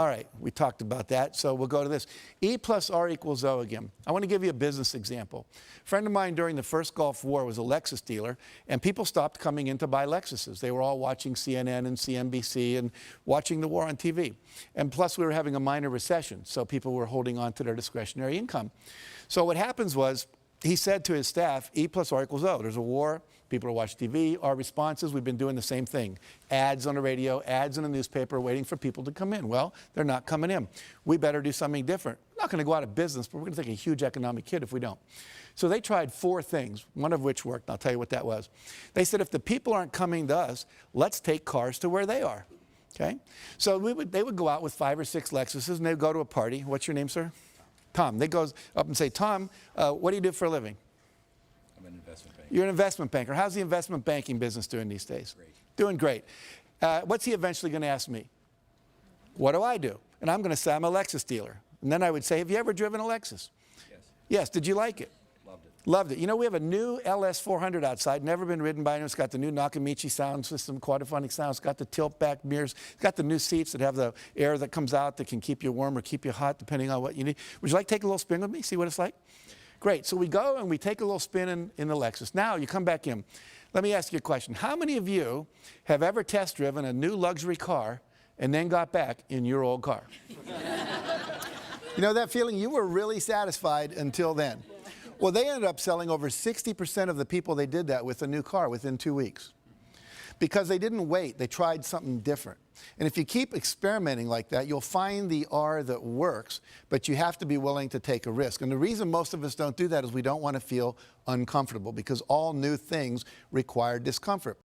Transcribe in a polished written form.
All right, we talked about that, so we'll go to this. E plus R equals O again. I want to give you a business example. A friend of mine during the first Gulf War was a Lexus dealer, and people stopped coming in to buy Lexuses. They were all watching CNN and CNBC and watching the war on TV. And plus, we were having a minor recession, so people were holding on to their discretionary income. So what happens was, he said to his staff, E plus R equals O. There's a war, people are watching TV. Our response is we've been doing the same thing. Ads on the radio, ads in the newspaper, waiting for people to come in. Well, they're not coming in. We better do something different. We're not going to go out of business, but we're going to take a huge economic hit if we don't. So they tried 4 things, one of which worked, and I'll tell you what that was. They said if the people aren't coming to us, let's take cars to where they are. Okay? So they would go out with 5 or 6 Lexuses, and they'd go to a party. What's your name, sir? Tom. They goes up and say, Tom, what do you do for a living? I'm an investment banker. You're an investment banker. How's the investment banking business doing these days? Great. Doing great. What's he eventually going to ask me? What do I do? And I'm going to say I'm a Lexus dealer. And then I would say, have you ever driven a Lexus? Yes. Yes. Did you like it? Loved it. Loved it. You know, we have a new LS400 outside, never been ridden by anyone. It's got the new Nakamichi sound system, quadraphonic sound. It's got the tilt-back mirrors. It's got the new seats that have the air that comes out that can keep you warm or keep you hot, depending on what you need. Would you like to take a little spin with me, see what it's like? Great. So we go and we take a little spin in the Lexus. Now you come back in. Let me ask you a question. How many of you have ever test driven a new luxury car and then got back in your old car? You know that feeling? You were really satisfied until then. Well, they ended up selling over 60% of the people they did that with a new car within 2 weeks. Because they didn't wait, they tried something different. And if you keep experimenting like that, you'll find the R that works, but you have to be willing to take a risk. And the reason most of us don't do that is we don't want to feel uncomfortable, because all new things require discomfort.